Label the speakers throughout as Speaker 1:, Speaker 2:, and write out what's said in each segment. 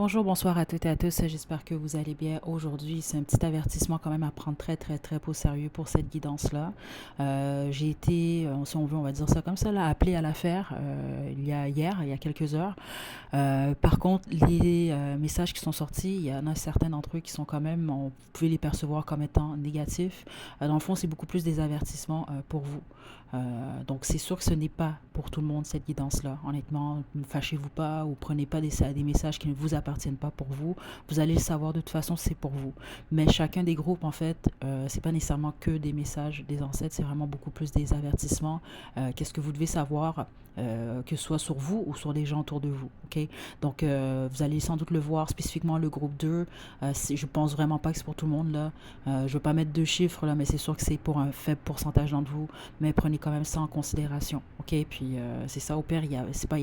Speaker 1: Bonjour, bonsoir à toutes et à tous. J'espère que vous allez bien aujourd'hui. C'est un petit avertissement quand même à prendre très au sérieux pour cette guidance-là. J'ai été, si on veut, on va dire ça comme ça, là, appelé à la faire il y a quelques heures. Par contre, les messages qui sont sortis, il y en a certains d'entre eux qui sont quand même, on pouvait les percevoir comme étant négatifs. Dans le fond, c'est beaucoup plus des avertissements pour vous. Donc, c'est sûr que ce n'est pas pour tout le monde cette guidance-là. Honnêtement, ne fâchez-vous pas ou prenez pas des messages qui ne vous appartiennent pas pour vous. Vous allez le savoir de toute façon, c'est pour vous. Mais chacun des groupes, en fait, c'est pas nécessairement que des messages des ancêtres, c'est vraiment beaucoup plus des avertissements. Qu'est-ce que vous devez savoir, que ce soit sur vous ou sur les gens autour de vous. OK? Donc, vous allez sans doute le voir, spécifiquement le groupe 2. Je pense vraiment pas que c'est pour tout le monde, là. Je veux pas mettre deux chiffres, là, mais c'est sûr que c'est pour un faible pourcentage d'entre vous. Mais prenez quand même ça en considération. OK? Puis, c'est ça, au pire, il y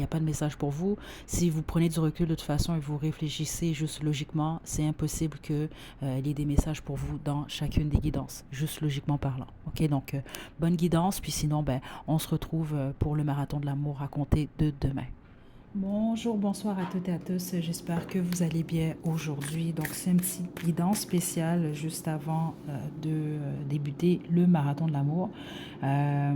Speaker 1: a pas de message pour vous. Si vous prenez du recul de toute façon et vous réfléchissez juste logiquement, c'est impossible que il y ait des messages pour vous dans chacune des guidances, juste logiquement parlant. OK? Donc, bonne guidance. Puis sinon, ben, on se retrouve pour le marathon de l'amour à compter de demain. Bonjour, bonsoir à toutes et à tous. J'espère que vous allez bien aujourd'hui. Donc, c'est une petite guidance spéciale juste avant de débuter le marathon de l'amour. Euh,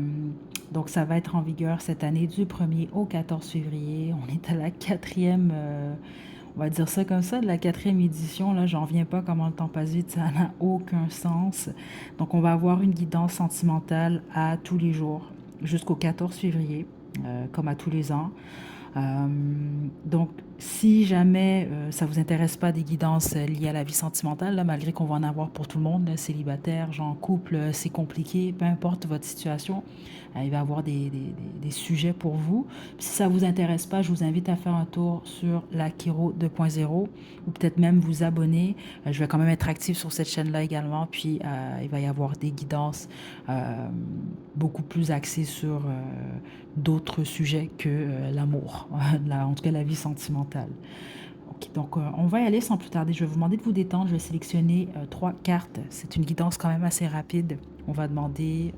Speaker 1: donc, ça va être en vigueur cette année du 1er au 14 février. On est à la quatrième, on va dire ça comme ça, de la quatrième édition. Là, j'en reviens pas comment le temps passe vite, ça n'a aucun sens. Donc, on va avoir une guidance sentimentale à tous les jours jusqu'au 14 février, comme à tous les ans. Euh, donc, si jamais ça vous intéresse pas des guidances liées à la vie sentimentale, là, malgré qu'on va en avoir pour tout le monde, là, célibataire, genre couple, c'est compliqué, peu importe votre situation, il va y avoir des sujets pour vous. Puis, si ça vous intéresse pas, je vous invite à faire un tour sur la Kiro 2.0 ou peut-être même vous abonner. Je vais quand même être active sur cette chaîne-là également. Puis, il va y avoir des guidances euh, beaucoup plus axées sur d'autres sujets que l'amour, en tout cas la vie sentimentale. Ok, donc on va y aller sans plus tarder. Je vais vous demander de vous détendre. Je vais sélectionner trois cartes. C'est une guidance quand même assez rapide. On va demander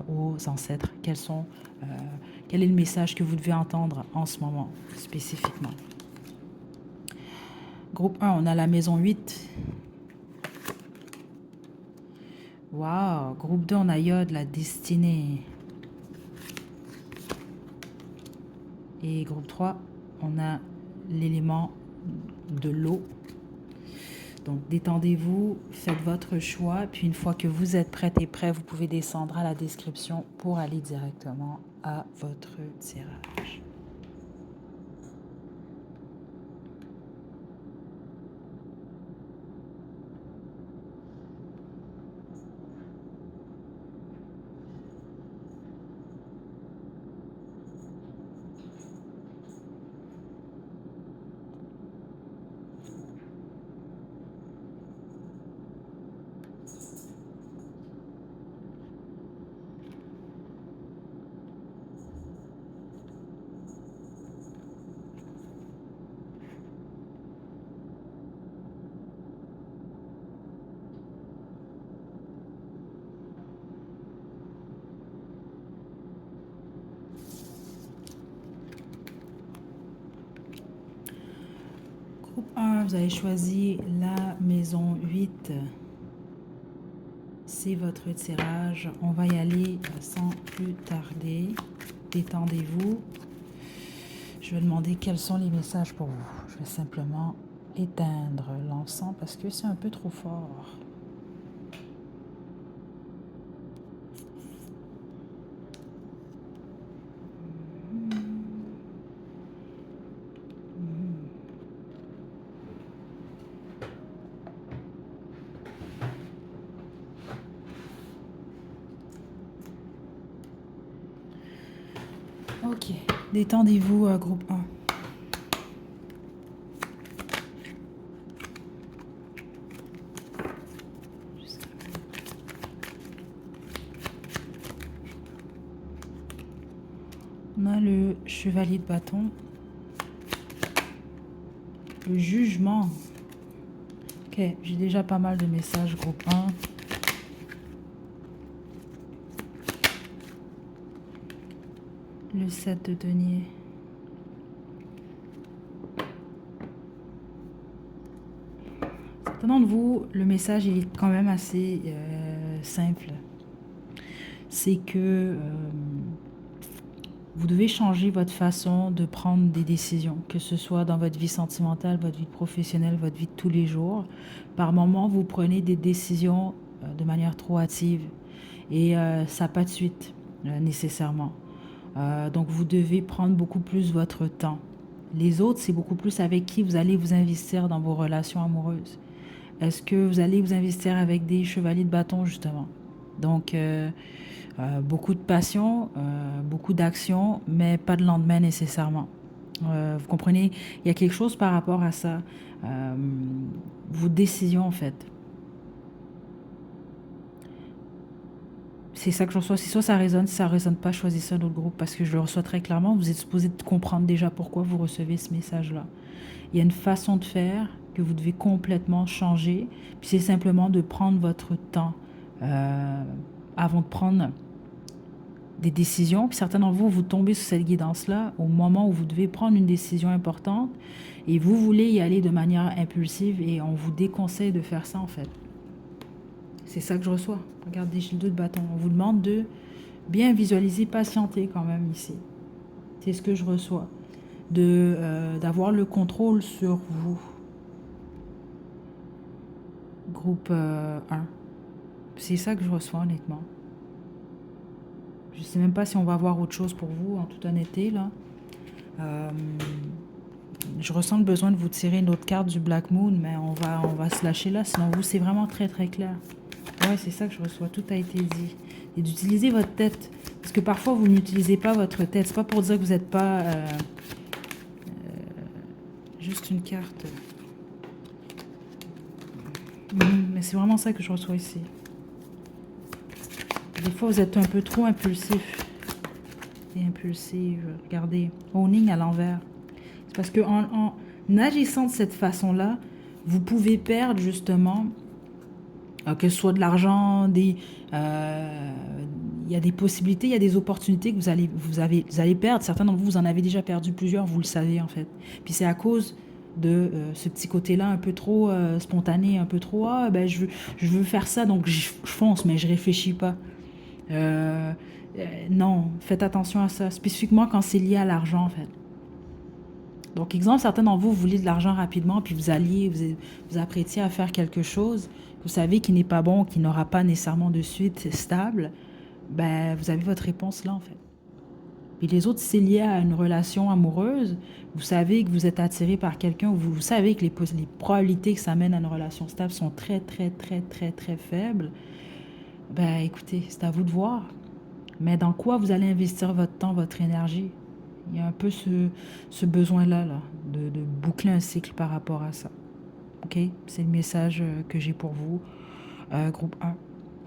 Speaker 1: aux ancêtres euh, quel est le message que vous devez entendre en ce moment spécifiquement. Groupe 1, on a la maison 8. Wow. Groupe 2, on a Yod, la destinée. Et groupe 3, on a l'élément de l'eau. Donc détendez-vous, faites votre choix, puis une fois que vous êtes prête et prêt, vous pouvez descendre à la description pour aller directement à votre tirage. Groupe 1, vous avez choisi la maison 8. C'est votre tirage. On va y aller sans plus tarder. Détendez-vous. Je vais demander quels sont les messages pour vous. Je vais simplement éteindre l'encens parce que c'est un peu trop fort. Ok, détendez-vous, groupe 1. On a le chevalier de bâton, le jugement. Ok, j'ai déjà pas mal de messages, groupe 1. Le 7 de denier. Certains d'entre vous, le message il est quand même assez simple. C'est que vous devez changer votre façon de prendre des décisions, que ce soit dans votre vie sentimentale, votre vie professionnelle, votre vie de tous les jours. Par moments, vous prenez des décisions de manière trop hâtive et ça n'a pas de suite nécessairement. Donc vous devez prendre beaucoup plus votre temps. Les autres, c'est beaucoup plus avec qui vous allez vous investir dans vos relations amoureuses. Est-ce que vous allez vous investir avec des chevaliers de bâton, justement? Donc, beaucoup de passion, beaucoup d'action, mais pas de lendemain nécessairement. Vous comprenez? Il y a quelque chose par rapport à ça. Vos décisions, en fait. C'est ça que je reçois. Si ça résonne, si ça résonne pas, choisissez un autre groupe parce que je le reçois très clairement. Vous êtes supposé comprendre déjà pourquoi vous recevez ce message-là. Il y a une façon de faire que vous devez complètement changer. Puis c'est simplement de prendre votre temps avant de prendre des décisions. Puis certains d'entre vous, vous tombez sur cette guidance-là au moment où vous devez prendre une décision importante et vous voulez y aller de manière impulsive et on vous déconseille de faire ça en fait. C'est ça que je reçois. Regardez, j'ai le 2 de bâton. On vous demande de bien visualiser, patienter quand même ici. C'est ce que je reçois. D'avoir le contrôle sur vous. Groupe 1. C'est ça que je reçois honnêtement. Je ne sais même pas si on va avoir autre chose pour vous, en toute honnêteté. Là. Je ressens le besoin de vous tirer une autre carte du Black Moon, mais on va se lâcher là. Sinon, vous, c'est vraiment très, très clair. Ouais, c'est ça que je reçois. Tout a été dit. Et d'utiliser votre tête. Parce que parfois, vous n'utilisez pas votre tête. C'est pas pour dire que vous n'êtes pas... juste une carte. Mais c'est vraiment ça que je reçois ici. Des fois, vous êtes un peu trop impulsif. Et impulsive. Regardez, owning à l'envers. C'est parce qu'en agissant de cette façon-là, vous pouvez perdre justement, que ce soit de l'argent, il y a des possibilités, il y a des opportunités que vous allez perdre. Certains d'entre vous, vous en avez déjà perdu plusieurs, vous le savez en fait. Puis c'est à cause de ce petit côté-là un peu trop spontané, un peu trop je veux faire ça, donc je fonce, mais je réfléchis pas. Non, faites attention à ça, spécifiquement quand c'est lié à l'argent en fait. Donc, exemple, certains d'entre vous, vous voulez de l'argent rapidement, puis vous apprêtiez à faire quelque chose, vous savez qui n'est pas bon, qui n'aura pas nécessairement de suite stable, ben, vous avez votre réponse là, en fait. Puis les autres, si c'est lié à une relation amoureuse, vous savez que vous êtes attiré par quelqu'un, vous savez que les probabilités que ça mène à une relation stable sont très, très, très, très, très faibles. Ben, écoutez, c'est à vous de voir. Mais dans quoi vous allez investir votre temps, votre énergie? Il y a un peu ce besoin-là de boucler un cycle par rapport à ça. OK? C'est le message que j'ai pour vous, groupe 1.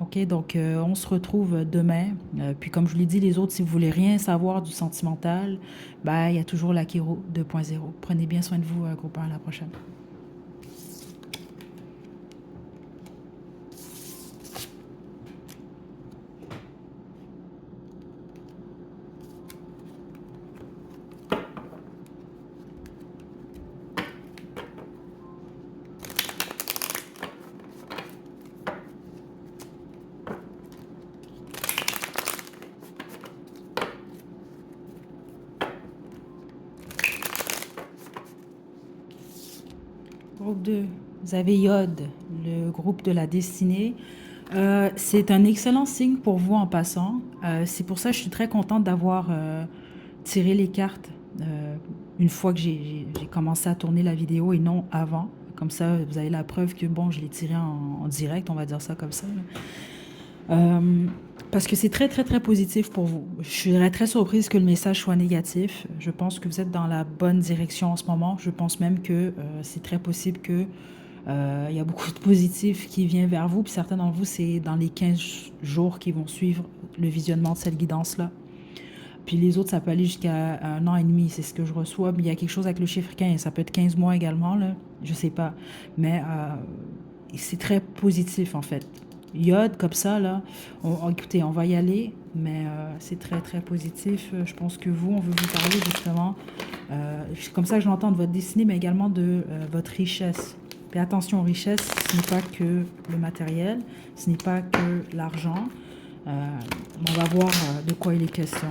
Speaker 1: OK? Donc, on se retrouve demain. Puis, comme je vous l'ai dit, les autres, si vous voulez rien savoir du sentimental, ben, il y a toujours l'Akiro 2.0. Prenez bien soin de vous, groupe 1. À la prochaine. Groupe 2, vous avez Yod, le groupe de la destinée. C'est un excellent signe pour vous en passant. C'est pour ça que je suis très contente d'avoir tiré les cartes une fois que j'ai commencé à tourner la vidéo et non avant. Comme ça, vous avez la preuve que bon, je l'ai tiré en direct, on va dire ça comme ça. Parce que c'est très, très, très positif pour vous. Je serais très surprise que le message soit négatif. Je pense que vous êtes dans la bonne direction en ce moment. Je pense même que c'est très possible que il y a beaucoup de positif qui vient vers vous. Puis certains d'entre vous, c'est dans les 15 jours qui vont suivre le visionnement de cette guidance-là. Puis les autres, ça peut aller jusqu'à 1 an et demi. C'est ce que je reçois. Mais il y a quelque chose avec le chiffre 15. Ça peut être 15 mois également, là. Je sais pas. Mais c'est très positif, en fait. Yod, comme ça, là, écoutez, on va y aller, mais c'est très, très positif. Je pense que vous, on veut vous parler justement, c'est comme ça que je l'entends de votre destinée, mais également de votre richesse. Puis attention, richesse, ce n'est pas que le matériel, ce n'est pas que l'argent. On va voir de quoi il est question.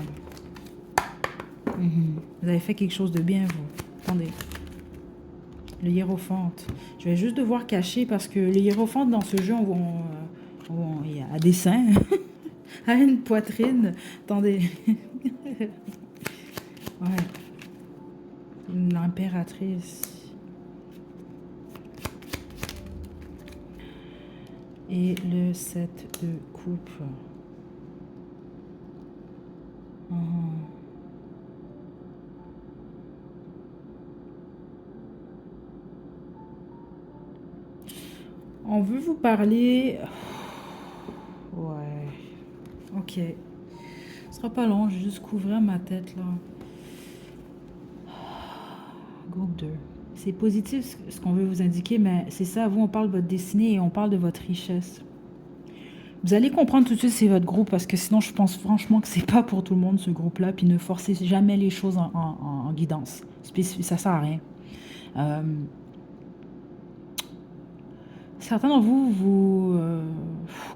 Speaker 1: Vous avez fait quelque chose de bien, vous. Attendez. Le hiérophante. Je vais juste devoir cacher parce que le hiérophante dans ce jeu, il y a un dessin, a une poitrine. Attendez. Ouais. L'impératrice. Et le 7 de coupe. On veut vous parler... Ouais. Ok. Ce sera pas long, je vais juste couvrir ma tête là. Groupe 2. C'est positif ce qu'on veut vous indiquer, mais c'est ça, vous on parle de votre destinée et on parle de votre richesse. Vous allez comprendre tout de suite c'est votre groupe parce que sinon je pense franchement que c'est pas pour tout le monde ce groupe-là, puis ne forcez jamais les choses en guidance. Ça sert à rien. Certains d'entre vous,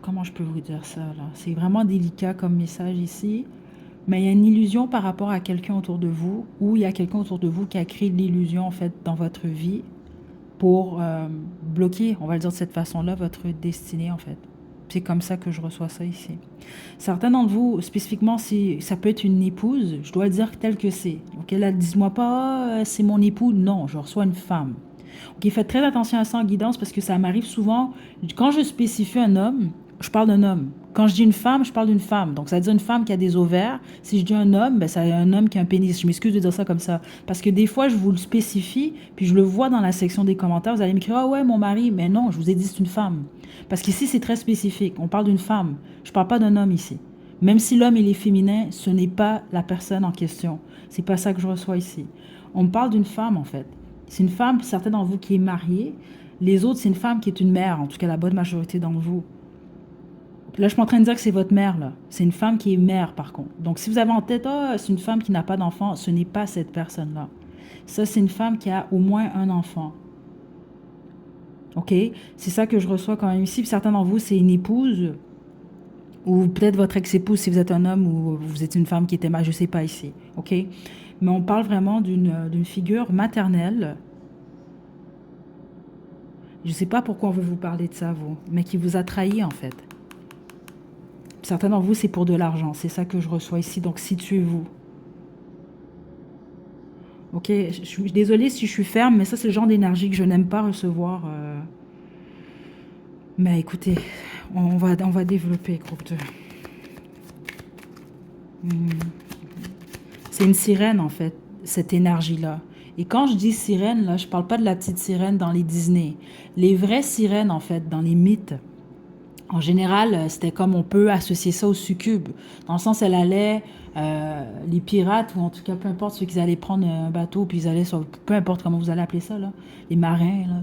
Speaker 1: comment je peux vous dire ça là? C'est vraiment délicat comme message ici, mais il y a une illusion par rapport à quelqu'un autour de vous, ou il y a quelqu'un autour de vous qui a créé l'illusion en fait dans votre vie pour bloquer, on va le dire de cette façon-là, votre destinée en fait. C'est comme ça que je reçois ça ici. Certains d'entre vous, spécifiquement, si ça peut être une épouse, je dois le dire tel que c'est. Ok, là, dis-moi pas, c'est mon époux. Non, je reçois une femme. Ok, faites très attention à ça en guidance parce que ça m'arrive souvent. Quand je spécifie un homme, je parle d'un homme. Quand je dis une femme, je parle d'une femme. Donc, ça veut dire une femme qui a des ovaires. Si je dis un homme, ben, c'est un homme qui a un pénis. Je m'excuse de dire ça comme ça. Parce que des fois, je vous le spécifie, puis je le vois dans la section des commentaires. Vous allez m'écrire, ah ouais, mon mari. Mais non, je vous ai dit c'est une femme. Parce qu'ici, c'est très spécifique. On parle d'une femme. Je ne parle pas d'un homme ici. Même si l'homme, il est féminin, ce n'est pas la personne en question. C'est pas ça que je reçois ici. On me parle d'une femme, en fait. C'est une femme, certains d'entre vous, qui est mariée. Les autres, c'est une femme qui est une mère, en tout cas la bonne majorité d'entre vous. Là, je suis en train de dire que c'est votre mère, là. C'est une femme qui est mère, par contre. Donc, si vous avez en tête, ah, c'est une femme qui n'a pas d'enfant, ce n'est pas cette personne-là. Ça, c'est une femme qui a au moins un enfant. OK? C'est ça que je reçois quand même ici. Puis certains d'entre vous, c'est une épouse, ou peut-être votre ex-épouse si vous êtes un homme, ou vous êtes une femme qui était mariée, je ne sais pas ici. OK? Mais on parle vraiment d'une figure maternelle. Je ne sais pas pourquoi on veut vous parler de ça, vous, mais qui vous a trahi, en fait. Certains d'entre vous, c'est pour de l'argent. C'est ça que je reçois ici. Donc, situez-vous. Ok, je suis désolée si je suis ferme, mais ça, c'est le genre d'énergie que je n'aime pas recevoir. Mais écoutez, on va développer, groupe 2. C'est une sirène, en fait, cette énergie-là. Et quand je dis sirène, là, je ne parle pas de la petite sirène dans les Disney. Les vraies sirènes, en fait, dans les mythes, en général, c'était comme on peut associer ça au succube. Dans le sens, elle allait, les pirates, ou en tout cas, peu importe ceux qui allaient prendre un bateau, puis ils allaient sur, peu importe comment vous allez appeler ça, là, les marins, là.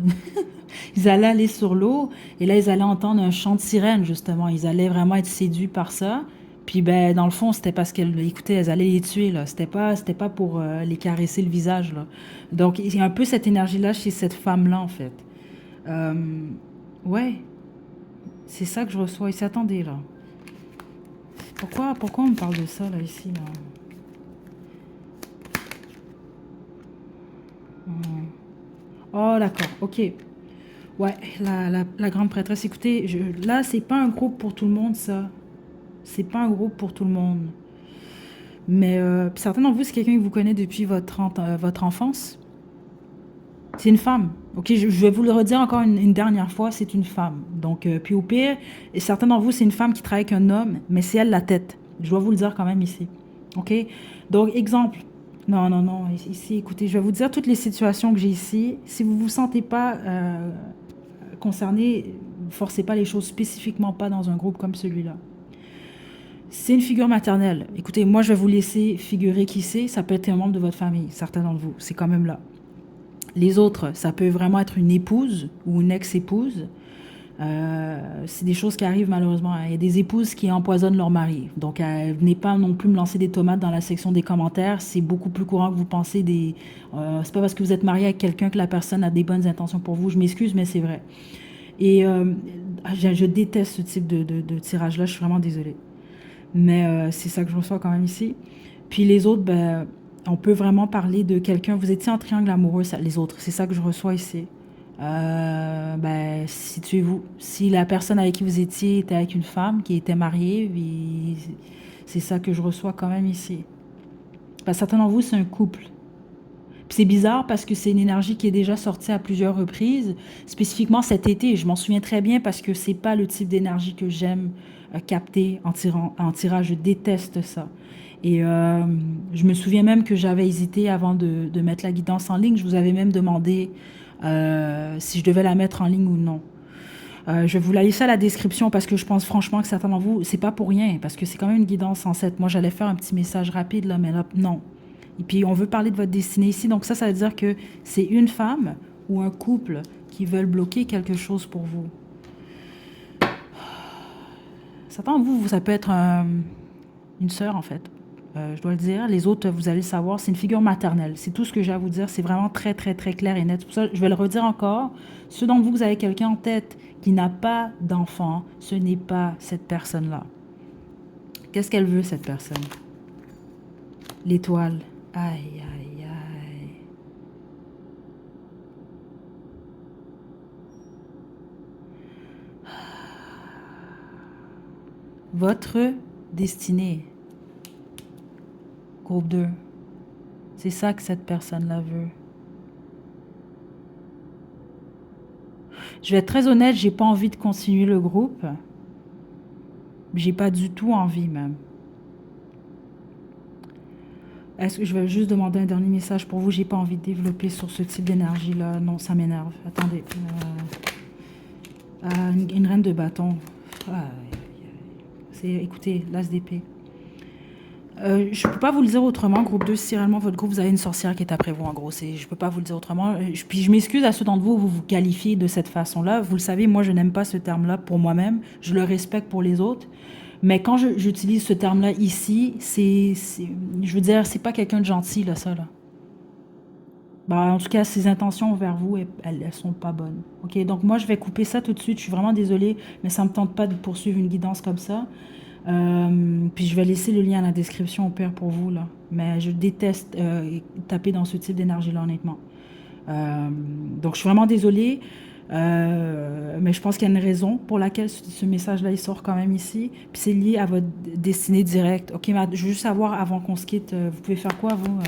Speaker 1: Ils allaient aller sur l'eau, et là, ils allaient entendre un chant de sirène, justement. Ils allaient vraiment être séduits par ça. Puis, ben, dans le fond, c'était parce qu'elles écoutaient, elles allaient les tuer, là. C'était pas pour les caresser le visage, là. Donc, il y a un peu cette énergie-là chez cette femme-là, en fait. Ouais. C'est ça que je reçois ici. Attendez, là. Pourquoi on me parle de ça, là, ici, là? Oh, d'accord. OK. Ouais, la grande prêtresse. Écoutez, là, c'est pas un groupe pour tout le monde, ça. C'est pas un groupe pour tout le monde. Mais certains d'entre vous, c'est quelqu'un que vous connaissez depuis votre enfance. C'est une femme. Ok, je vais vous le redire encore une dernière fois, c'est une femme. Donc, puis au pire, et certains d'entre vous, c'est une femme qui travaille avec un homme, mais c'est elle la tête. Je dois vous le dire quand même ici. Ok? Donc, exemple. Non, non, non. Ici, écoutez, je vais vous dire toutes les situations que j'ai ici. Si vous ne vous sentez pas concerné, ne forcez pas les choses spécifiquement pas dans un groupe comme celui-là. C'est une figure maternelle. Écoutez, moi, je vais vous laisser figurer qui c'est. Ça peut être un membre de votre famille, certains d'entre vous. C'est quand même là. Les autres, ça peut vraiment être une épouse ou une ex-épouse. C'est des choses qui arrivent malheureusement. Il y a des épouses qui empoisonnent leur mari. Donc, venez pas non plus me lancer des tomates dans la section des commentaires. C'est beaucoup plus courant que vous pensez. C'est pas parce que vous êtes marié avec quelqu'un que la personne a des bonnes intentions pour vous. Je m'excuse, mais c'est vrai. Et je déteste ce type de tirage-là. Je suis vraiment désolée. Mais c'est ça que je reçois quand même ici. Puis les autres, ben, on peut vraiment parler de quelqu'un. Vous étiez en triangle amoureux, les autres. C'est ça que je reçois ici. Ben, situez-vous. Si la personne avec qui vous étiez était avec une femme qui était mariée, c'est ça que je reçois quand même ici. Ben, certains d'entre vous, c'est un couple. Puis c'est bizarre parce que c'est une énergie qui est déjà sortie à plusieurs reprises, spécifiquement cet été. Je m'en souviens très bien parce que c'est pas le type d'énergie que j'aime capter en tirage. Je déteste ça. Et je me souviens même que j'avais hésité avant de mettre la guidance en ligne. Je vous avais même demandé si je devais la mettre en ligne ou non. Je vais vous la laisser à la description parce que je pense franchement que certains d'entre vous, c'est pas pour rien, parce que c'est quand même une guidance en 7. Moi, j'allais faire un petit message rapide, là, mais là, non. Et puis, on veut parler de votre destinée ici. Donc ça veut dire que c'est une femme ou un couple qui veulent bloquer quelque chose pour vous. Certains d'entre vous, ça peut être une sœur, en fait. Je dois le dire. Les autres, vous allez le savoir, c'est une figure maternelle. C'est tout ce que j'ai à vous dire. C'est vraiment très, très, très clair et net. Pour ça, je vais le redire encore. Ceux d'entre vous, vous avez quelqu'un en tête qui n'a pas d'enfant, ce n'est pas cette personne-là. Qu'est-ce qu'elle veut, cette personne? L'étoile. Aïe, aïe, aïe. Votre destinée. Groupe 2. C'est ça que cette personne-là veut. Je vais être très honnête, j'ai pas envie de continuer le groupe. J'ai pas du tout envie même. Est-ce que je vais juste demander un dernier message pour vous? J'ai pas envie de développer sur ce type d'énergie-là. Non, ça m'énerve. Attendez. Une reine de bâton. Écoutez, l'as d'épée. Je peux pas vous le dire autrement. Groupe 2, si réellement votre groupe, vous avez une sorcière qui est après vous, en gros. Je peux pas vous le dire autrement. Puis je m'excuse à ceux d'entre vous, vous vous qualifiez de cette façon-là. Vous le savez, moi, je n'aime pas ce terme-là pour moi-même. Je le respecte pour les autres. Mais quand j'utilise ce terme-là ici, je veux dire, c'est pas quelqu'un de gentil, là, ça, là. Bah, en tout cas, ses intentions envers vous, elles sont pas bonnes. Ok, donc moi, je vais couper ça tout de suite. Je suis vraiment désolée, mais ça me tente pas de poursuivre une guidance comme ça. Puis je vais laisser le lien à la description au pire pour vous, là. Mais je déteste taper dans ce type d'énergie-là, honnêtement. Donc je suis vraiment désolée. Mais je pense qu'il y a une raison pour laquelle ce message-là, il sort quand même ici. Puis c'est lié à votre destinée directe. Ok, mais je veux juste savoir, avant qu'on se quitte, vous pouvez faire quoi, vous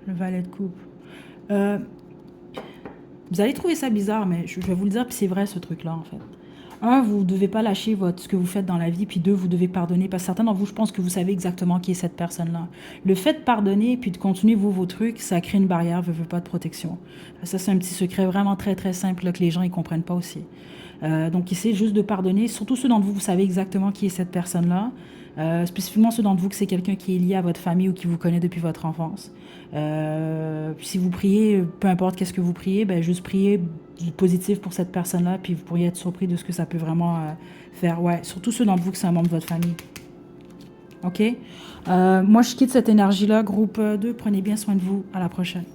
Speaker 1: Le valet de coupe. Vous allez trouver ça bizarre, mais je vais vous le dire, puis c'est vrai ce truc-là, en fait. Un, vous ne devez pas lâcher ce que vous faites dans la vie, puis deux, vous devez pardonner, parce que certains d'entre vous, je pense que vous savez exactement qui est cette personne-là. Le fait de pardonner, puis de continuer vos trucs, ça crée une barrière, veut pas de protection. Ça, c'est un petit secret vraiment très, très simple là, que les gens ne comprennent pas aussi. Donc, essayez juste de pardonner, surtout ceux d'entre vous, vous savez exactement qui est cette personne-là. Spécifiquement ceux d'entre vous que c'est quelqu'un qui est lié à votre famille ou qui vous connaît depuis votre enfance. Puis si vous priez, peu importe qu'est-ce que vous priez, ben juste priez du positif pour cette personne-là, puis vous pourriez être surpris de ce que ça peut vraiment faire. Ouais, surtout ceux d'entre vous que c'est un membre de votre famille. Ok? Moi, je quitte cette énergie-là. Groupe 2, prenez bien soin de vous. À la prochaine.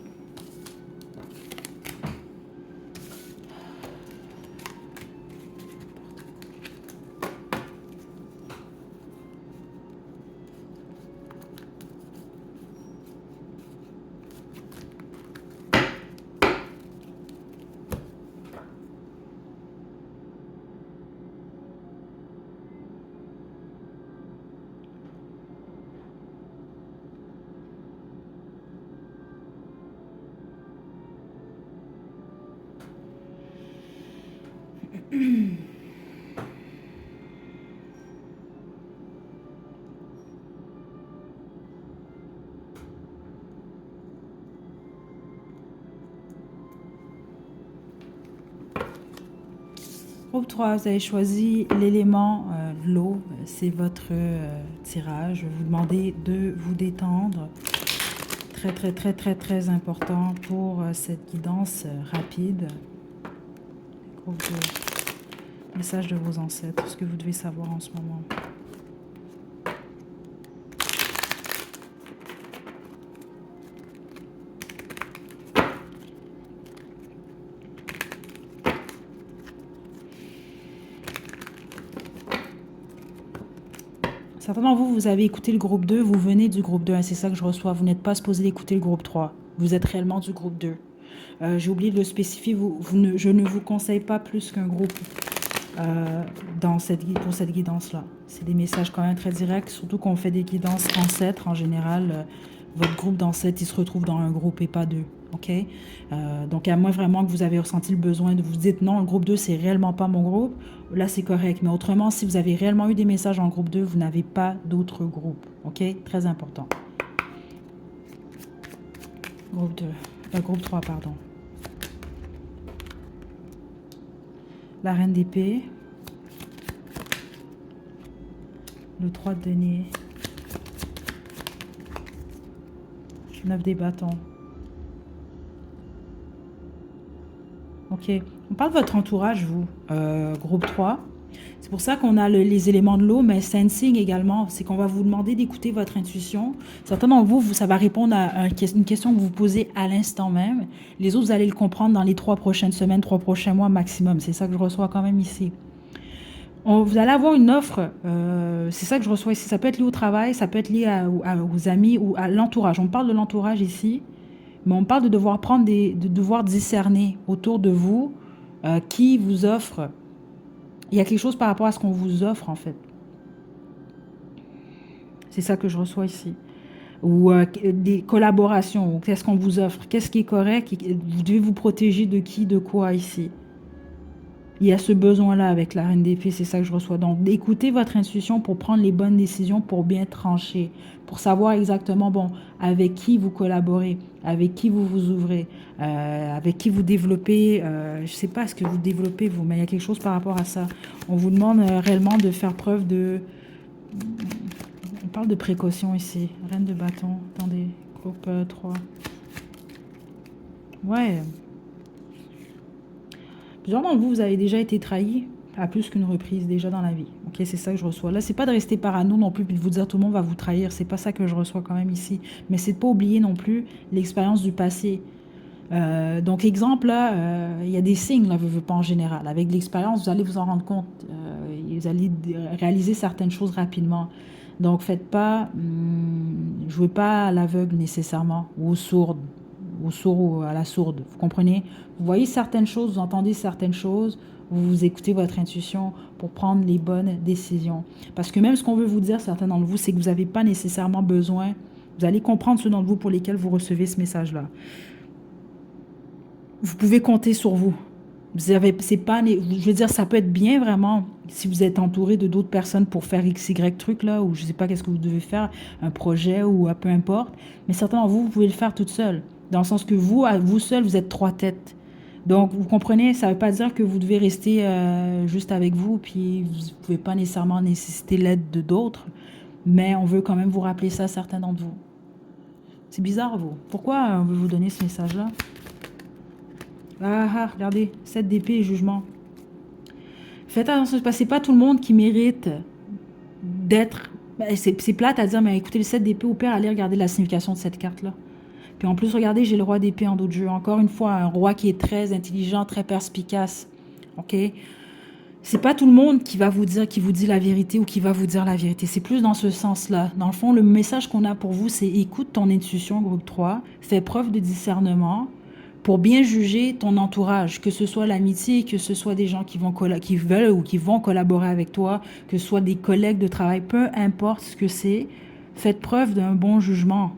Speaker 1: Groupe 3, vous avez choisi l'élément l'eau. C'est votre tirage. Je vais vous demander de vous détendre. Très, très, très, très, très important pour cette guidance rapide. Groupe de messages de vos ancêtres, ce que vous devez savoir en ce moment. Certains d'entre vous, vous avez écouté le groupe 2, vous venez du groupe 2, hein, c'est ça que je reçois. Vous n'êtes pas supposé d'écouter le groupe 3. Vous êtes réellement du groupe 2. J'ai oublié de le spécifier, je ne vous conseille pas plus qu'un groupe pour cette guidance-là. C'est des messages quand même très directs, surtout qu'on fait des guidances ancêtres. En général, votre groupe d'ancêtres, il se retrouve dans un groupe et pas deux. Ok, donc à moins vraiment que vous avez ressenti le besoin de vous dire non, le groupe 2 c'est réellement pas mon groupe, là c'est correct, mais autrement si vous avez réellement eu des messages en groupe 2, vous n'avez pas d'autres groupes. Ok, très important. Groupe 2, groupe 3 pardon. La reine d'épée, le 3 de denier, 9 des bâtons. Ok, on parle de votre entourage, vous, groupe 3. C'est pour ça qu'on a les éléments de l'eau, mais sensing également, c'est qu'on va vous demander d'écouter votre intuition. Certains d'entre vous, ça va répondre à une question que vous posez à l'instant même. Les autres, vous allez le comprendre dans les 3 prochaines semaines, 3 prochains mois maximum. C'est ça que je reçois quand même ici. Vous allez avoir une offre, c'est ça que je reçois ici. Ça peut être lié au travail, ça peut être lié aux amis ou à l'entourage. On parle de l'entourage ici. Mais on parle de devoir de devoir discerner autour de vous qui vous offre. Il y a quelque chose par rapport à ce qu'on vous offre en fait. C'est ça que je reçois ici. Ou des collaborations. Qu'est-ce qu'on vous offre? Qu'est-ce qui est correct? Vous devez vous protéger de qui, de quoi ici? Il y a ce besoin-là avec la reine d'épée, c'est ça que je reçois. Donc, écoutez votre intuition pour prendre les bonnes décisions, pour bien trancher, pour savoir exactement, bon, avec qui vous collaborez, avec qui vous vous ouvrez, avec qui vous développez. Je ne sais pas ce que vous développez, vous, mais il y a quelque chose par rapport à ça. On vous demande réellement de faire preuve de... On parle de précaution ici. Reine de bâton. Attendez, groupe 3. Ouais. Plusieurs d'entre vous, vous avez déjà été trahi à plus qu'une reprise déjà dans la vie. Ok, c'est ça que je reçois. Là, c'est pas de rester parano non plus puis de vous dire tout le monde va vous trahir. C'est pas ça que je reçois quand même ici. Mais c'est de pas oublier non plus l'expérience du passé. Donc, exemple, là, il y a des signes, là, veux pas en général. Avec l'expérience, vous allez vous en rendre compte. Vous allez réaliser certaines choses rapidement. Donc, faites pas, jouez pas à l'aveugle nécessairement ou au sourd ou à la sourde. Vous comprenez? Vous voyez certaines choses, vous entendez certaines choses, vous écoutez votre intuition pour prendre les bonnes décisions. Parce que même ce qu'on veut vous dire, certains d'entre vous, c'est que vous n'avez pas nécessairement besoin. Vous allez comprendre ceux d'entre vous pour lesquels vous recevez ce message-là. Vous pouvez compter sur vous. C'est pas, je veux dire, ça peut être bien vraiment si vous êtes entouré de d'autres personnes pour faire x, y truc là, ou je sais pas qu'est-ce que vous devez faire, un projet ou peu importe. Mais certains d'entre vous, vous pouvez le faire toute seule. Dans le sens que vous, à vous seul, vous êtes 3 têtes. Donc, vous comprenez, ça ne veut pas dire que vous devez rester juste avec vous, puis vous ne pouvez pas nécessairement nécessiter l'aide de d'autres, mais on veut quand même vous rappeler ça, certains d'entre vous. C'est bizarre, vous. Pourquoi on veut vous donner ce message-là? Ah, regardez, 7 d'épée et jugement. Faites attention, parce que c'est pas tout le monde qui mérite d'être... C'est plate à dire, mais écoutez, le 7 d'épée, au pire, allez regarder la signification de cette carte-là. Puis en plus, regardez, j'ai le roi d'épée en dos de jeu. Encore une fois, un roi qui est très intelligent, très perspicace. Ok? C'est pas tout le monde qui va vous dire, qui vous dit la vérité ou qui va vous dire la vérité. C'est plus dans ce sens-là. Dans le fond, le message qu'on a pour vous, c'est écoute ton intuition, groupe 3. Fais preuve de discernement pour bien juger ton entourage, que ce soit l'amitié, que ce soit des gens qui veulent ou qui vont collaborer avec toi, que ce soit des collègues de travail, peu importe ce que c'est, faites preuve d'un bon jugement.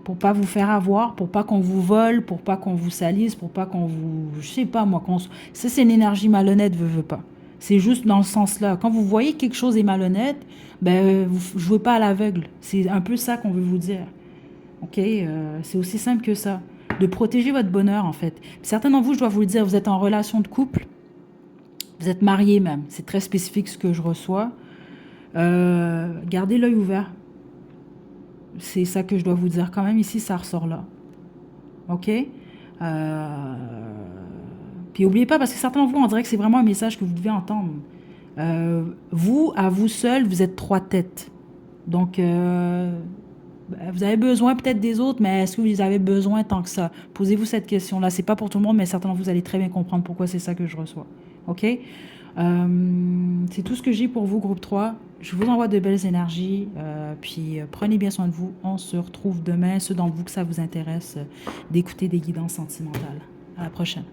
Speaker 1: Pour pas vous faire avoir, pour pas qu'on vous vole, pour pas qu'on vous salisse, pour pas qu'on vous... Je sais pas moi, ça c'est une énergie malhonnête, veut pas. C'est juste dans le sens-là. Quand vous voyez que quelque chose est malhonnête, ben vous jouez pas à l'aveugle. C'est un peu ça qu'on veut vous dire. Ok, c'est aussi simple que ça. De protéger votre bonheur en fait. Certains d'entre vous, je dois vous le dire, vous êtes en relation de couple, vous êtes mariés même. C'est très spécifique ce que je reçois. Gardez l'œil ouvert. C'est ça que je dois vous dire quand même. Ici, ça ressort là. OK? Puis n'oubliez pas, parce que certains de vous, on dirait que c'est vraiment un message que vous devez entendre. Vous, à vous seul, vous êtes 3 têtes. Donc, vous avez besoin peut-être des autres, mais est-ce que vous avez besoin tant que ça? Posez-vous cette question-là. C'est pas pour tout le monde, mais certains de vous allez très bien comprendre pourquoi c'est ça que je reçois. OK? C'est tout ce que j'ai pour vous, groupe 3. Je vous envoie de belles énergies. Puis prenez bien soin de vous. On se retrouve demain. Ceux d'entre vous que ça vous intéresse, d'écouter des guidances sentimentales. À la prochaine.